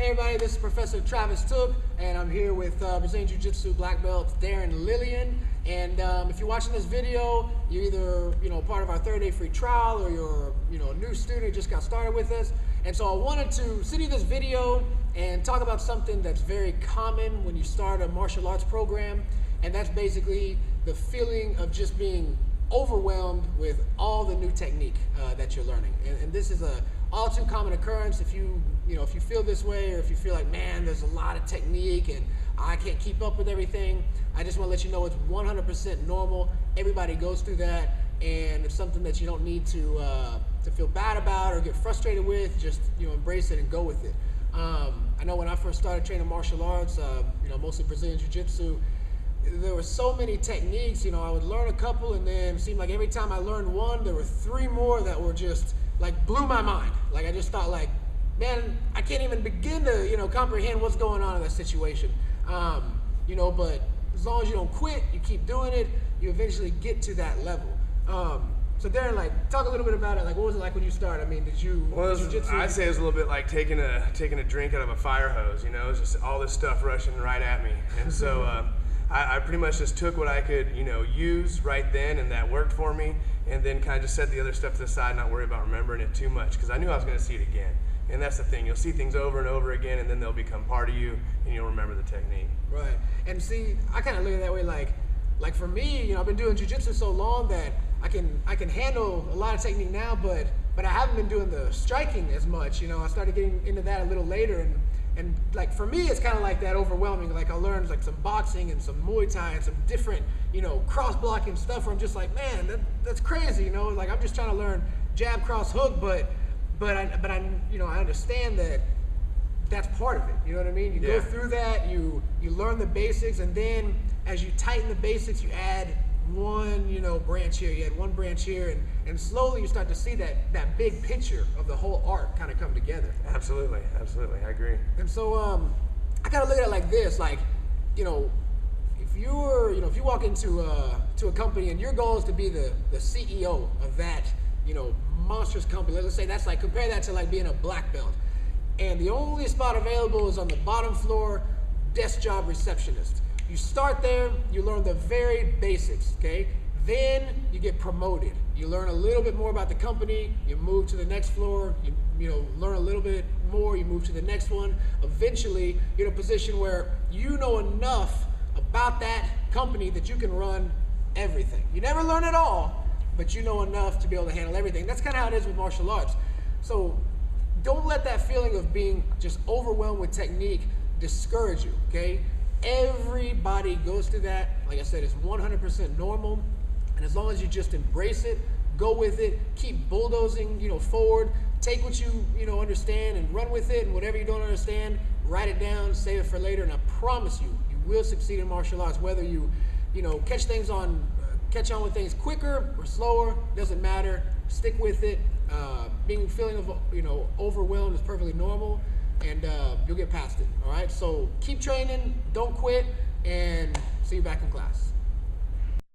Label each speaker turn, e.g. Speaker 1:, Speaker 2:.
Speaker 1: Hey everybody, this is Professor Travis Took, and I'm here with Brazilian Jiu Jitsu black belt Darren Lillian. And if you're watching this video, you're either part of our 30-day free trial, or you're a new student who just got started with us. And so I wanted to send you this video and talk about something that's very common when you start a martial arts program, and that's basically the feeling of just being overwhelmed with all the new technique that you're learning. And this is a all too common occurrence. If you feel this way, or if you feel like, man, there's a lot of technique and I can't keep up with everything, I just want to let you know it's 100% normal. Everybody goes through that, and it's something that you don't need to feel bad about or get frustrated with. Just embrace it and go with it. I know when I first started training martial arts, mostly Brazilian Jiu Jitsu, there were so many techniques. I would learn a couple, and then it seemed like every time I learned one, there were 3 more that were just like blew my mind. Like I just thought, like, man, I can't even begin to comprehend what's going on in that situation. But as long as you don't quit, you keep doing it, you eventually get to that level. So Darren, like, talk a little bit about it. Like, what was it like when you started? I mean, did you?
Speaker 2: Well, I'd say it was a little bit like taking a drink out of a fire hose. It was just all this stuff rushing right at me, and so I pretty much just took what I could use right then, and that worked for me, and then kind of just set the other stuff to the side, not worry about remembering it too much, because I knew I was going to see it again. And that's the thing, you'll see things over and over again, and then they'll become part of you, and you'll remember the technique.
Speaker 1: Right. And see, I kind of look at it that way, like for me, I've been doing jiu-jitsu so long that I can handle a lot of technique now, but I haven't been doing the striking as much. I started getting into that a little later, and like for me, it's kind of like that overwhelming. Like I learned like some boxing and some Muay Thai and some different, cross blocking stuff where I'm just like, man, that's crazy. Like I'm just trying to learn jab, cross, hook, but I understand that that's part of it. You know what I mean? You go through that, you learn the basics, and then as you tighten the basics, you add one branch here, you add one branch here, and slowly you start to see that big picture of the whole art kind of come together.
Speaker 2: Absolutely, I agree.
Speaker 1: And so I kind of look at it like this, like if you walk into a company and your goal is to be the CEO of that monstrous company, let's say that's like, compare that to like being a black belt, and the only spot available is on the bottom floor, desk job receptionist. You start there, you learn the very basics, okay? Then you get promoted. You learn a little bit more about the company, you move to the next floor, you learn a little bit more, you move to the next one. Eventually, you're in a position where you know enough about that company that you can run everything. You never learn it all, but you know enough to be able to handle everything. That's kind of how it is with martial arts. So don't let that feeling of being just overwhelmed with technique discourage you, okay? Everybody goes through that. Like I said, it's 100% normal, and as long as you just embrace it, go with it, keep bulldozing, forward, take what you understand and run with it, and whatever you don't understand, write it down, save it for later, and I promise you, you will succeed in martial arts. Whether you catch on with things quicker or slower, doesn't matter. Stick with it. Feeling of overwhelmed is perfectly normal, and you'll get past it. All right, so keep training, don't quit, and see you back in class.